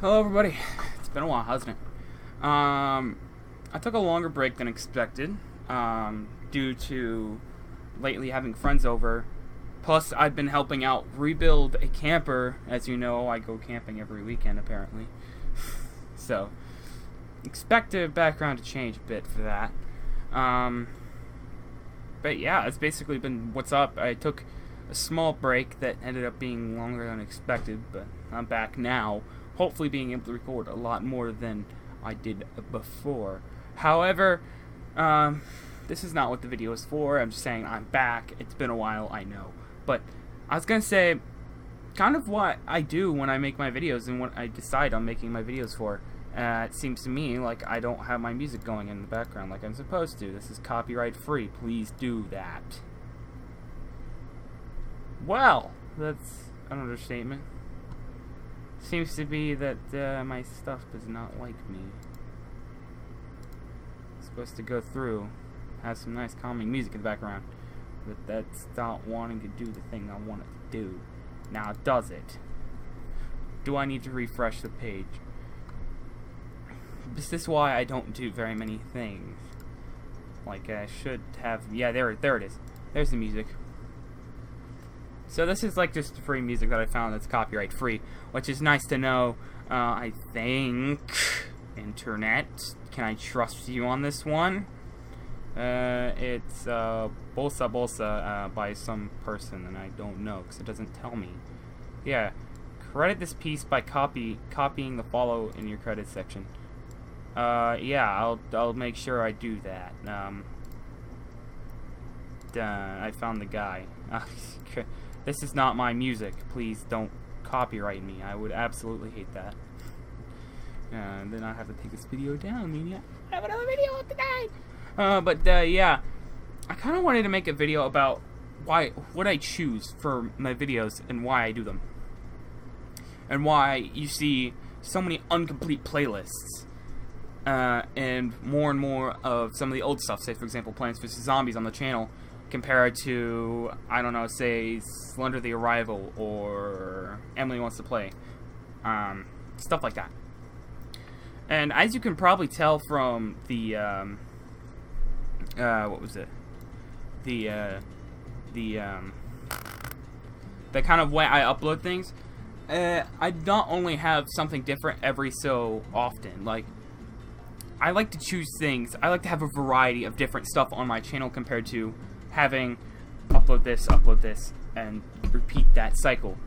Hello everybody. It's been a while, hasn't it? I took a longer break than expected, due to lately having friends over. Plus, I've been helping out rebuild a camper. As you know, I go camping every weekend, apparently. So, expect the background to change a bit for that. But yeah, it's basically been what's up. I took a small break that ended up being longer than expected, but I'm back now. Hopefully being able to record a lot more than I did before. However, this is not what the video is for. I'm just saying I'm back. It's been a while, I know. But I was going to say kind of what I do when I make my videos and what I decide on making my videos for. It seems to me like I don't have my music going in the background like I'm supposed to. This is copyright free. Please do that. Well, that's an understatement. Seems to be that my stuff does not like me. It's supposed to go through, has some nice calming music in the background, but that's not wanting to do the thing I want it to do. Now does it? Do I need to refresh the page? Is this why I don't do very many things? Like I should have. Yeah, there it is. There's the music. So this is like just free music that I found that's copyright free, which is nice to know. I think. Internet, can I trust you on this one? It's Bolsa Bolsa by some person, and I don't know because it doesn't tell me. Yeah, credit this piece by copying the follow in your credit section. Yeah, I'll make sure I do that. I found the guy. This is not my music. Please don't copyright me. I would absolutely hate that. And then I have to take this video down. Yeah, I have another video up today. Yeah, I kind of wanted to make a video about what I choose for my videos and why I do them, and why you see so many incomplete playlists, and more of some of the old stuff. Say, for example, Plants vs. Zombies on the channel, compared to, I don't know, say Slender the Arrival or Emily Wants to Play, stuff like that. And as you can probably tell from the what was it? The kind of way I upload things, I not only have something different every so often. Like, I like to choose things. I like to have a variety of different stuff on my channel compared to having upload this, and repeat that cycle.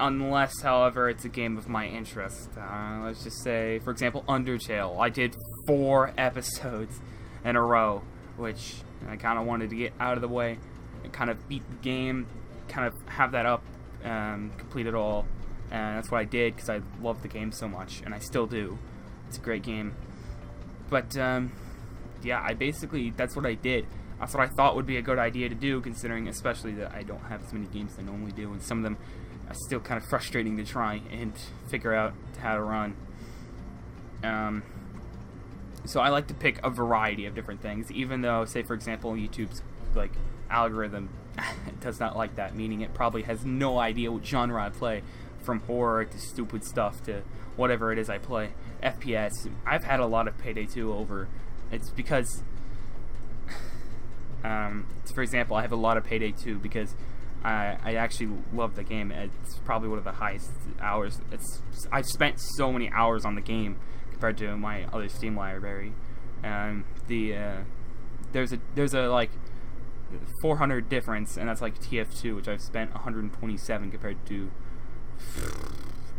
Unless, however, it's a game of my interest. Let's just say, for example, Undertale. I did 4 episodes in a row, which I kind of wanted to get out of the way and kind of beat the game, kind of have that up, complete it all. And that's what I did because I love the game so much, and I still do. It's a great game. But, yeah, that's what I did. That's what I thought would be a good idea to do, considering especially that I don't have as many games as I normally do, and some of them are still kind of frustrating to try and figure out how to run. So I like to pick a variety of different things, even though, say for example, YouTube's like algorithm does not like that, meaning it probably has no idea what genre I play, from horror to stupid stuff to whatever it is I play. FPS. I've had a lot of Payday 2 over. It's because for example, I have a lot of Payday 2 because I actually love the game. It's probably one of the highest hours. I've spent so many hours on the game compared to my other Steam library. There's a like 400 difference, and that's like TF2, which I've spent 127 compared to,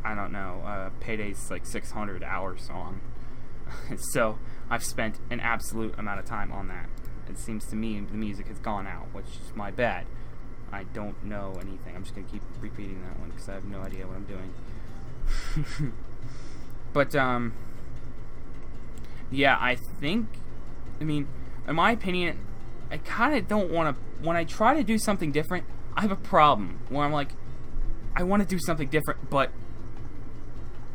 I don't know, Payday's like 600 hours on. So I've spent an absolute amount of time on that. It seems to me the music has gone out, which is my bad. I don't know anything. I'm just going to keep repeating that one because I have no idea what I'm doing. But, yeah, I mean, in my opinion, I kind of don't want to, when I try to do something different, I have a problem where I'm like, I want to do something different, but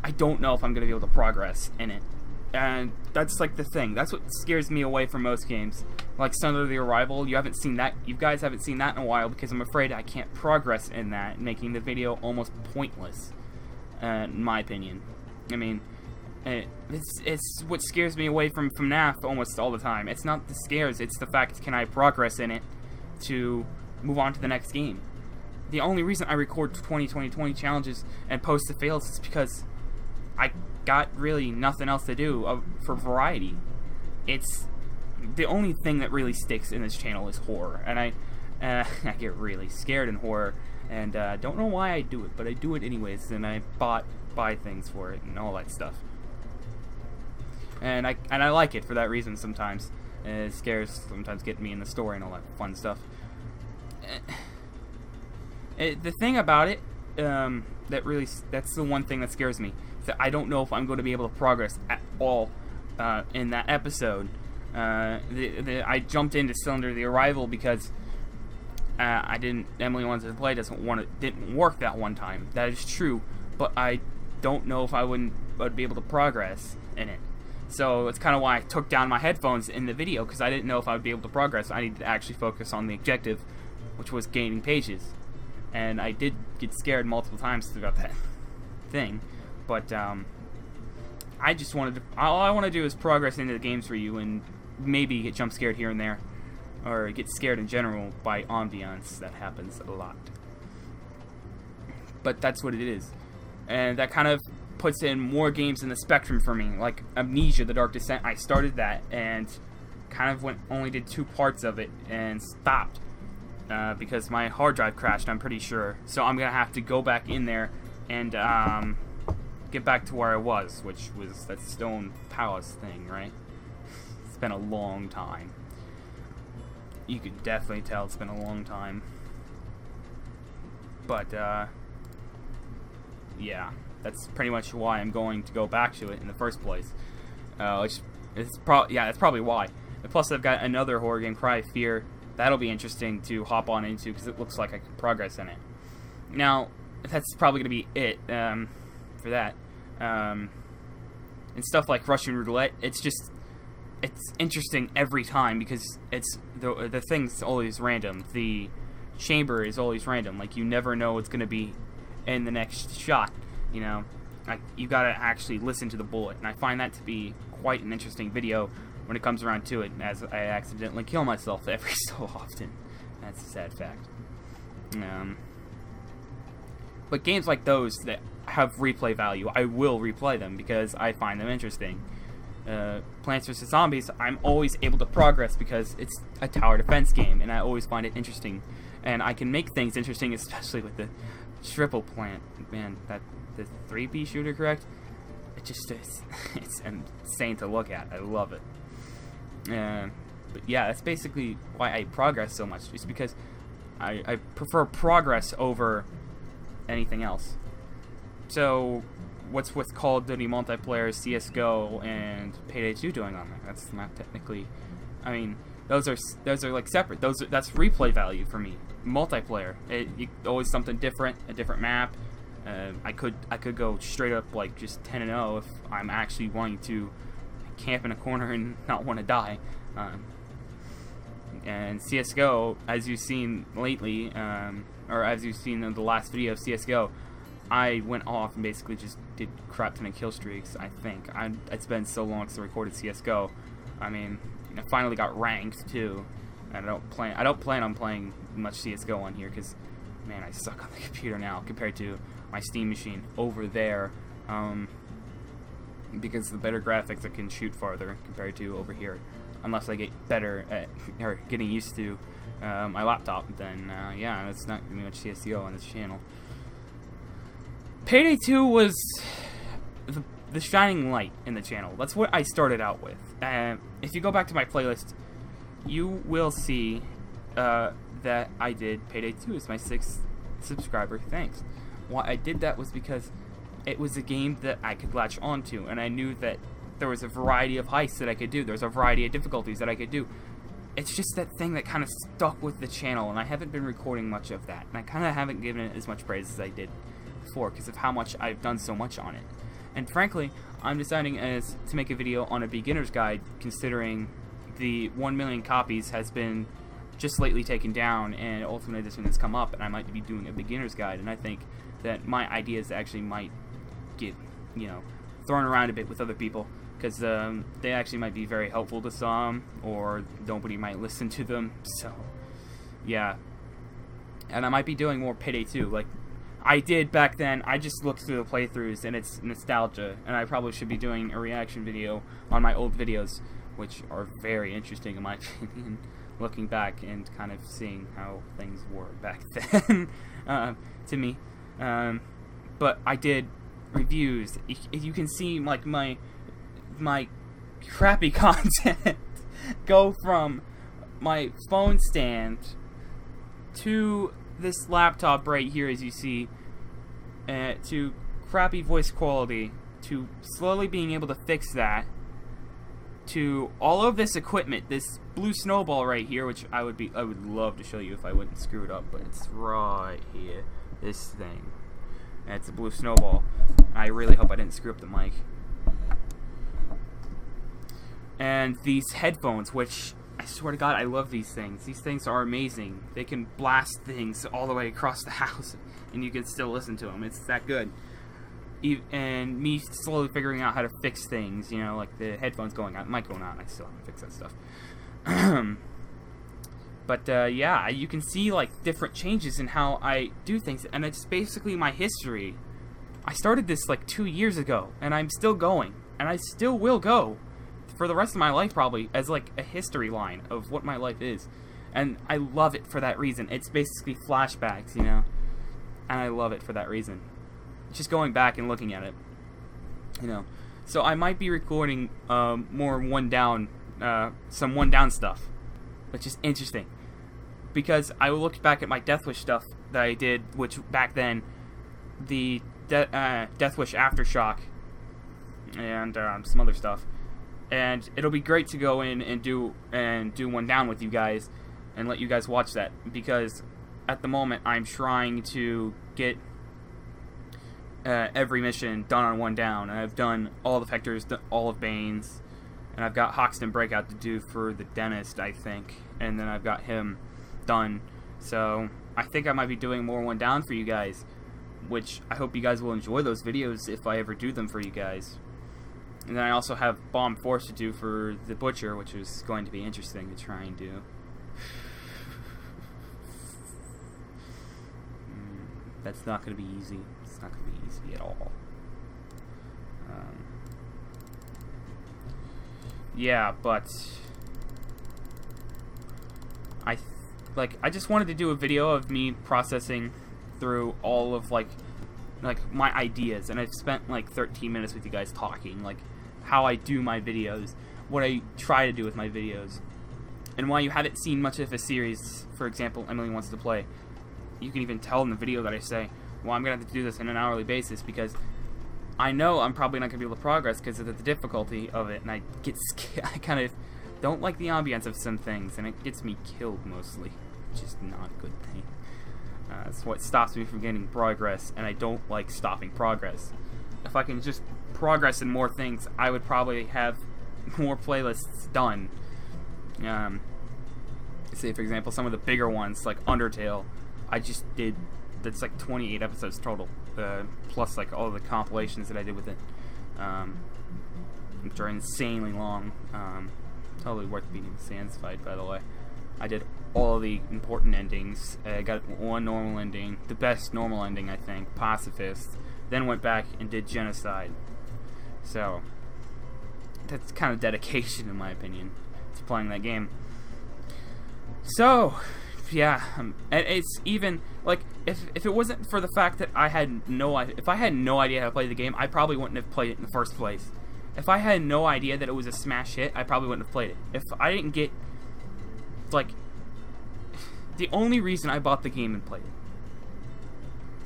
I don't know if I'm going to be able to progress in it. And that's like the thing. That's what scares me away from most games. Like Slender the Arrival, you guys haven't seen that in a while because I'm afraid I can't progress in that, making the video almost pointless, in my opinion. I mean, it's what scares me away from FNAF almost all the time. It's not the scares, it's the fact, can I progress in it to move on to the next game? The only reason I record 20 challenges and post the fails is because I got really nothing else to do for variety. It's the only thing that really sticks in this channel is horror, and I get really scared in horror, and don't know why I do it, but I do it anyways, and I buy things for it and all that stuff. And I like it for that reason sometimes. Scares sometimes get me in the story and all that fun stuff. The thing about it, that's the one thing that scares me. Is that I don't know if I'm going to be able to progress at all in that episode. I jumped into Cylinder the Arrival because Emily Wanted to Play didn't work that one time. That is true, but I don't know if I would be able to progress in it. So it's kind of why I took down my headphones in the video, because I didn't know if I would be able to progress. I needed to actually focus on the objective, which was gaining pages. And I did get scared multiple times throughout that thing. But I just wanted to, all I want to do is progress into the games for you and maybe get jump scared here and there. Or get scared in general by ambiance. That happens a lot. But that's what it is. And that kind of puts in more games in the spectrum for me, like Amnesia: The Dark Descent. I started that and kind of only did 2 parts of it and stopped because my hard drive crashed, I'm pretty sure. So I'm gonna have to go back in there and get back to where I was, which was that Stone Palace thing, right? It's been a long time. You could definitely tell it's been a long time. But yeah. That's pretty much why I'm going to go back to it in the first place. That's probably why. And plus, I've got another horror game, Cry of Fear. That'll be interesting to hop on into because it looks like I can progress in it. Now, that's probably going to be it for that. And stuff like Russian Roulette, it's interesting every time because the thing's always random. The chamber is always random. Like, you never know what's going to be in the next shot. You know, you gotta actually listen to the bullet, and I find that to be quite an interesting video when it comes around to it, as I accidentally kill myself every so often. That's a sad fact. But games like those that have replay value, I will replay them because I find them interesting. Plants vs. Zombies, I'm always able to progress because it's a tower defense game, and I always find it interesting. And I can make things interesting, especially with the triple plant. Man, the 3B shooter, correct? It's insane to look at. I love it. But yeah, that's basically why I progress so much. It's because I prefer progress over anything else. So, what's with Call of Duty multiplayer, CS:GO, and Payday 2 doing on there? That's not technically. I mean, those are like separate. That's replay value for me. Multiplayer, always something different, a different map. I could go straight up like just 10-0 if I'm actually wanting to camp in a corner and not want to die. And CS:GO, as you've seen lately, or as you've seen in the last video of CS:GO, I went off and basically just did crap ton of kill streaks. I think it's been so long since I recorded CS:GO. I mean, I finally got ranked too. And I don't plan on playing much CS:GO on here because, man, I suck on the computer now compared to my Steam machine over there. Because the better graphics, I can shoot farther compared to over here. Unless I get better at or getting used to my laptop, then yeah, it's not gonna be much CS:GO on this channel. Payday 2 was the shining light in the channel. That's what I started out with. If you go back to my playlist, you will see that I did Payday 2 as my 6th subscriber. Thanks. Why I did that was because it was a game that I could latch onto, and I knew that there was a variety of heists that I could do. There's a variety of difficulties that I could do. It's just that thing that kind of stuck with the channel, and I haven't been recording much of that. And I kind of haven't given it as much praise as I did before because of how much I've done so much on it. And frankly, I'm deciding to make a video on a beginner's guide, considering the 1 million copies has been just lately taken down, and Ultimate Edition has come up, and I might be doing a beginner's guide. And I think that my ideas actually might get, thrown around a bit with other people, because they actually might be very helpful to some, or nobody might listen to them. So, yeah. And I might be doing more Payday 2, like I did back then. I just looked through the playthroughs, and it's nostalgia, and I probably should be doing a reaction video on my old videos, which are very interesting in my opinion, looking back and kind of seeing how things were back then to me. But I did reviews. You can see like my crappy content go from my phone stand to this laptop right here, as you see, to crappy voice quality, to slowly being able to fix that, to all of this equipment, this blue snowball right here, which I would love to show you if I wouldn't screw it up, but it's right here, this thing. And it's a blue snowball. I really hope I didn't screw up the mic. And these headphones, which I swear to God, I love these things. These things are amazing. They can blast things all the way across the house, and you can still listen to them. It's that good. And me slowly figuring out how to fix things, you know, like the headphones going out, mic going out, I still haven't fixed that stuff. But yeah, you can see like different changes in how I do things, and it's basically my history. I started this like 2 years ago, and I'm still going, and I still will go for the rest of my life, probably, as like a history line of what my life is. And I love it for that reason. It's basically flashbacks, you know, and I love it for that reason. Just going back and looking at it, you know. So I might be recording more some one down stuff, which is interesting, because I looked back at my Deathwish stuff that I did, which back then, the Deathwish Aftershock, and some other stuff. And it'll be great to go in and do one down with you guys and let you guys watch that, because at the moment I'm trying to get every mission done on one down, and I've done all the Vectors, all of Bane's, and I've got Hoxton Breakout to do for the dentist, I think, and then I've got him done. So I think I might be doing more one down for you guys, which I hope you guys will enjoy those videos if I ever do them for you guys. And then I also have Bomb Force to do for the Butcher, which is going to be interesting to try and do. That's not going to be easy. It's not going to be easy at all. Yeah, but I just wanted to do a video of me processing through all of like my ideas, and I've spent like 13 minutes with you guys talking like how I do my videos, what I try to do with my videos, and why you haven't seen much of a series. For example, Emily Wants to Play. You can even tell in the video that I say, well, I'm gonna have to do this on an hourly basis, because I know I'm probably not gonna be able to progress because of the difficulty of it, and I get scared. I kind of don't like the ambience of some things, and it gets me killed mostly, which is not a good thing. That's what stops me from getting progress, and I don't like stopping progress. If I can just progress in more things, I would probably have more playlists done. Say, for example, some of the bigger ones, like Undertale, I just did, that's like 28 episodes total, plus like all the compilations that I did with it, which are insanely long. Totally worth beating the Sans fight, by the way. I did all of the important endings. I got one normal ending, the best normal ending, I think, Pacifist. Then went back and did Genocide. So that's kind of dedication, in my opinion, to playing that game. So yeah, and it's even like if it wasn't for the fact that I had no idea, if I had no idea how to play the game, I probably wouldn't have played it in the first place. If I had no idea that it was a smash hit, I probably wouldn't have played it. If I didn't get, like, the only reason I bought the game and played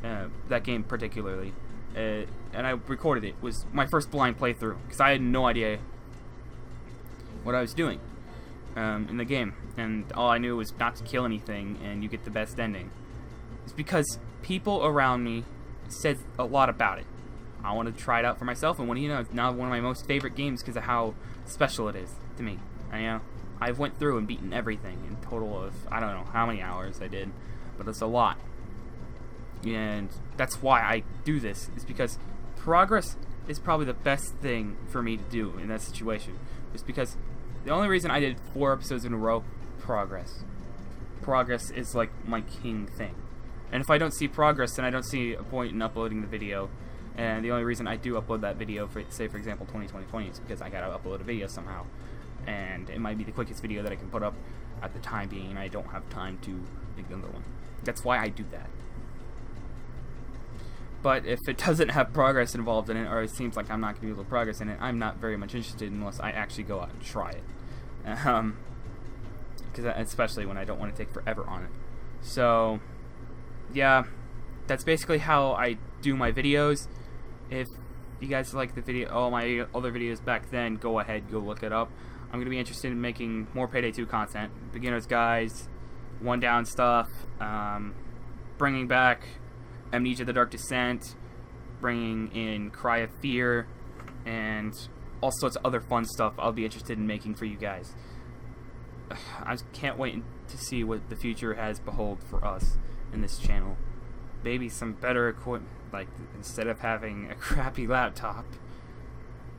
it, that game particularly, and I recorded it, was my first blind playthrough, because I had no idea what I was doing in the game, and all I knew was not to kill anything and you get the best ending. It's because people around me said a lot about it. I wanted to try it out for myself, and it's now one of my most favorite games because of how special it is to me. I've went through and beaten everything in total of, I don't know how many hours I did, but it's a lot. And that's why I do this, is because progress is probably the best thing for me to do in that situation. Just because the only reason I did 4 episodes in a row, progress. Progress is like my king thing. And if I don't see progress, then I don't see a point in uploading the video. And the only reason I do upload that video, for, say for example 2020, is because I gotta upload a video somehow. And it might be the quickest video that I can put up at the time being, and I don't have time to make another one. That's why I do that. But if it doesn't have progress involved in it, or it seems like I'm not going to be able to progress in it, I'm not very much interested unless I actually go out and try it. Especially when I don't want to take forever on it. So, yeah, that's basically how I do my videos. If you guys like the video, all my other videos back then, go ahead, go look it up. I'm going to be interested in making more Payday 2 content. Beginner's guides, one down stuff, bringing back Amnesia: The Dark Descent, bringing in Cry of Fear, and all sorts of other fun stuff I'll be interested in making for you guys. I can't wait to see what the future has behold for us in this channel. Maybe some better equipment, like instead of having a crappy laptop,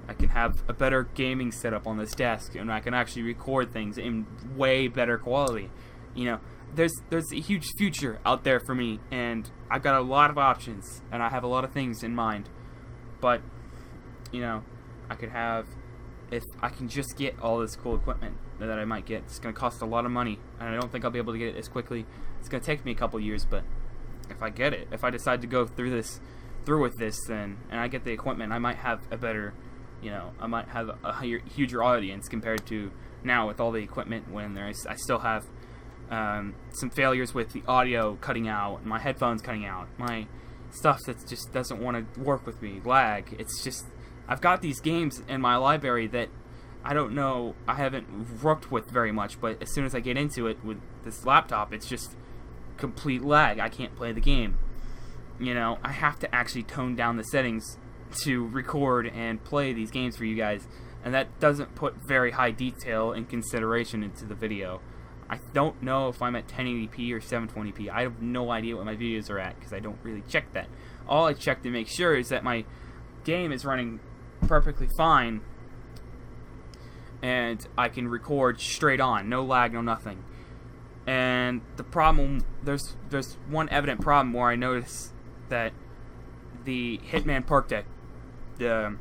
I can have a better gaming setup on this desk, and I can actually record things in way better quality. You know, there's a huge future out there for me, and I've got a lot of options, and I have a lot of things in mind. But, you know, I could have, if I can just get all this cool equipment that I might get, it's going to cost a lot of money, and I don't think I'll be able to get it as quickly. It's going to take me a couple years, but if I get it, if I decide to go through with this, then, and I get the equipment, I might have a better, you know, I might have a huger audience compared to now with all the equipment when I still have some failures with the audio cutting out, my headphones cutting out, my stuff that just doesn't want to work with me, lag. It's just, I've got these games in my library that I don't know, I haven't worked with very much, but as soon as I get into it with this laptop, it's just complete lag. I can't play the game. You know, I have to actually tone down the settings to record and play these games for you guys, and that doesn't put very high detail and consideration into the video. I don't know if I'm at 1080p or 720p. I have no idea what my videos are at because I don't really check that. All I check to make sure is that my game is running perfectly fine and I can record straight on, no lag, no nothing. And the problem, there's one evident problem where I notice that the Hitman perk deck, the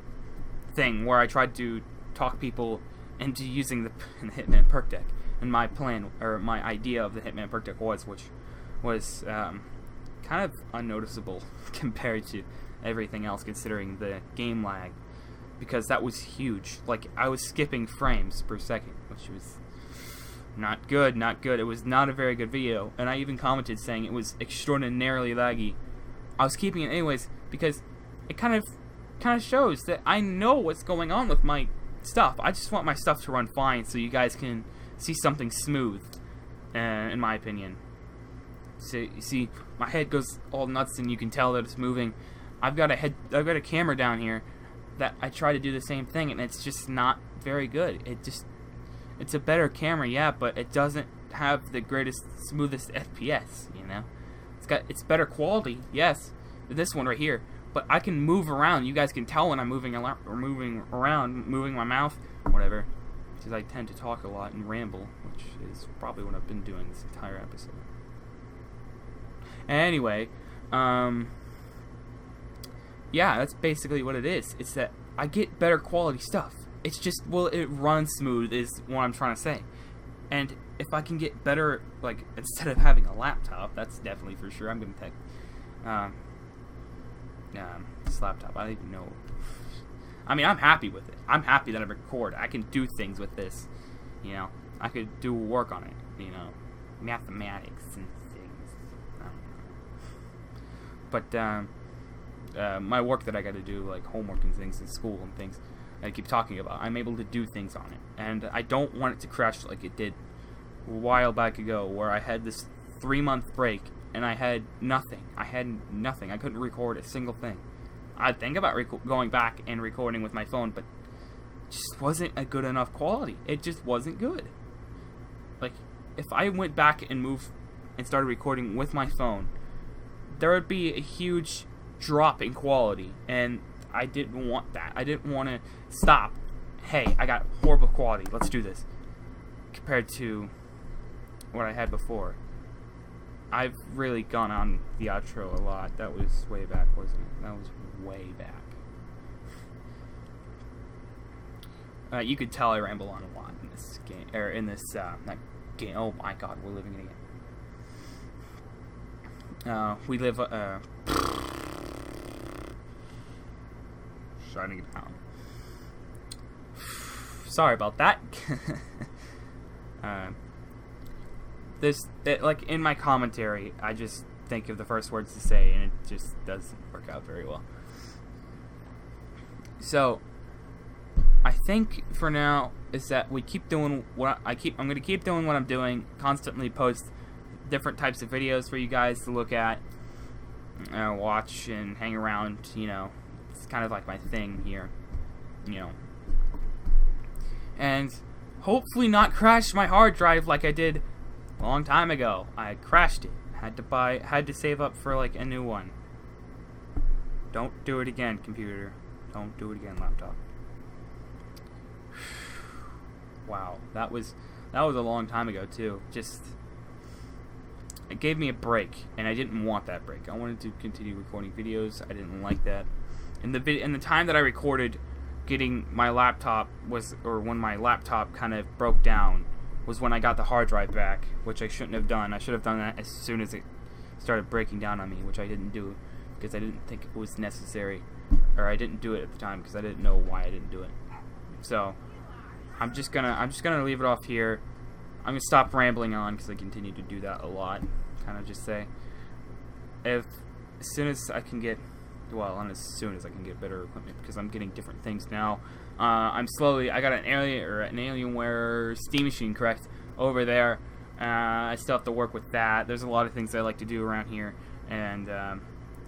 thing where I tried to talk people into using the Hitman perk deck, and my plan, or my idea of the Hitman perk deck which was kind of unnoticeable compared to everything else, considering the game lag, because that was huge. Like, I was skipping frames per second, which was not good, not good. It was not a very good video, and I even commented saying it was extraordinarily laggy. I was keeping it anyways because it kind of shows that I know what's going on with my stuff. I just want my stuff to run fine so you guys can see something smooth, in my opinion. So you see, my head goes all nuts, and you can tell that it's moving. I've got a camera down here that I try to do the same thing, and it's just not very good. It's a better camera, yeah, but it doesn't have the greatest, smoothest FPS, you know? It's better quality, yes, than this one right here, but I can move around. You guys can tell when I'm moving around, moving my mouth, whatever, because I tend to talk a lot and ramble, which is probably what I've been doing this entire episode. Anyway, yeah, that's basically what it is. It's that I get better quality stuff. It's just, well, it runs smooth is what I'm trying to say. And if I can get better, like, instead of having a laptop, that's definitely for sure. I'm going to take this laptop. I don't even know. I mean, I'm happy with it. I'm happy that I record. I can do things with this. You know, I could do work on it. You know, mathematics and things. I don't know. But my work that I got to do, like homework and things in school and things, I keep talking about, I'm able to do things on it, and I don't want it to crash like it did a while back ago, where I had this 3-month break and I had nothing. I couldn't record a single thing. I'd think about going back and recording with my phone, but it just wasn't a good enough quality. It just wasn't good. Like, if I went back and started recording with my phone, there would be a huge drop in quality, and I didn't want that. I didn't want to stop. Hey, I got horrible quality. Let's do this. Compared to what I had before. I've really gone on the outro a lot. That was way back, wasn't it? That was way back. You could tell I ramble on a lot in this game, or in this not game. Oh my God, we're living in a game. We live shutting it down. Sorry about that. Like in my commentary, I just think of the first words to say, and it just doesn't work out very well. So, I think for now is that we keep doing what I'm going to keep doing what I'm doing. Constantly post different types of videos for you guys to look at, watch, and hang around. You know, it's kind of like my thing here. You know, and hopefully not crash my hard drive like I did a long time ago. I crashed it. Had to save up for like a new one. Don't do it again, computer. Don't do it again, laptop. Wow, that was a long time ago too. Just it gave me a break, and I didn't want that break. I wanted to continue recording videos. I didn't like that. And the time that I recorded getting my laptop when my laptop kind of broke down was when I got the hard drive back, which I shouldn't have done. I should have done that as soon as it started breaking down on me, which I didn't do because I didn't think it was necessary, or I didn't do it at the time because I didn't know why I didn't do it. So I'm just gonna leave it off here. I'm gonna stop rambling on because I continue to do that a lot. Kind of just say, as soon as I can get, well, not as soon as I can get better equipment, because I'm getting different things now. I got an Alienware Steam Machine, correct, over there. I still have to work with that. There's a lot of things I like to do around here, and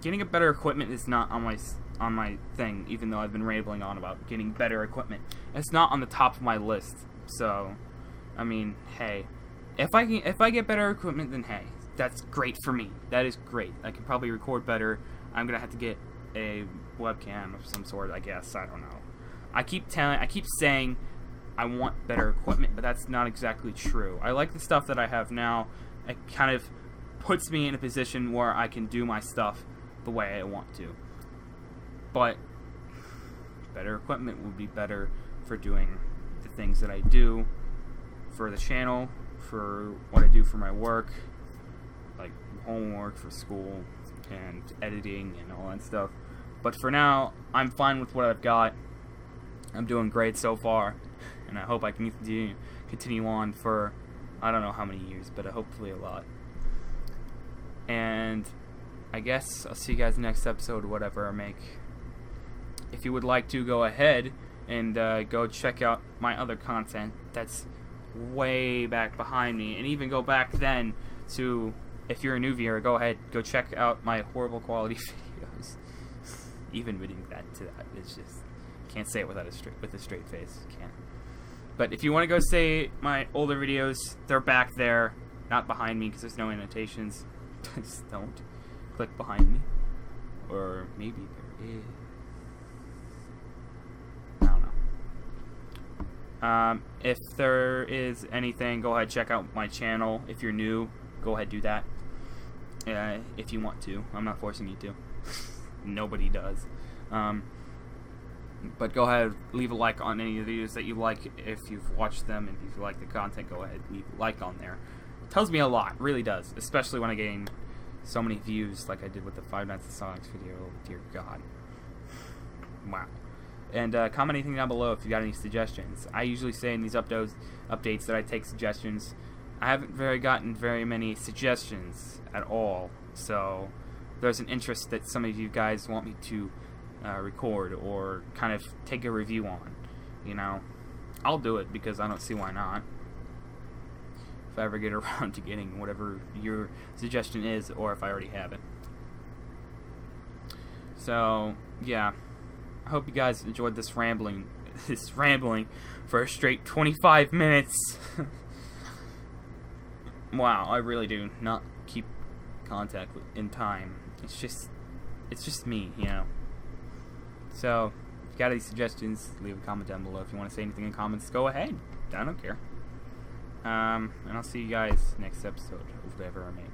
getting a better equipment is not on my thing, even though I've been rambling on about getting better equipment. It's not on the top of my list. So, I mean, hey, if I get better equipment, then hey, that's great for me. That is great. I can probably record better. I'm gonna have to get a webcam of some sort, I guess. I don't know. I keep saying I want better equipment, but that's not exactly true. I like the stuff that I have now. It kind of puts me in a position where I can do my stuff the way I want to. But better equipment would be better for doing the things that I do for the channel, for what I do for my work, like homework for school and editing and all that stuff. But for now, I'm fine with what I've got. I'm doing great so far, and I hope I can continue on for I don't know how many years, but hopefully a lot. And I guess I'll see you guys next episode, whatever I make. If you would like to, go ahead and go check out my other content that's way back behind me, and even go back then to, if you're a new viewer, go ahead, go check out my horrible quality videos. Even admitting that to that is just, can't say it with a straight face, can't. But if you want to go see my older videos, they're back there, not behind me because there's no annotations. Just don't click behind me, or maybe there is. I don't know. If there is anything, go ahead, check out my channel. If you're new, go ahead, do that. If you want to. I'm not forcing you to. Nobody does. But go ahead, leave a like on any of the videos that you like if you've watched them, and if you like the content, go ahead, leave a like on there. It tells me a lot, really does, especially when I gain so many views like I did with the Five Nights at Sonic's video. Dear God. Wow. And comment anything down below if you got any suggestions. I usually say in these updates that I take suggestions. I haven't gotten very many suggestions at all, so there's an interest that some of you guys want me to record or kind of take a review on. You know, I'll do it because I don't see why not. If I ever get around to getting whatever your suggestion is, or if I already have it. So yeah, I hope you guys enjoyed this rambling for a straight 25 minutes. Wow, I really do not keep contact in time. It's just me, you know. So, if you got any suggestions, leave a comment down below. If you want to say anything in comments, go ahead. I don't care. And I'll see you guys next episode of whatever I make.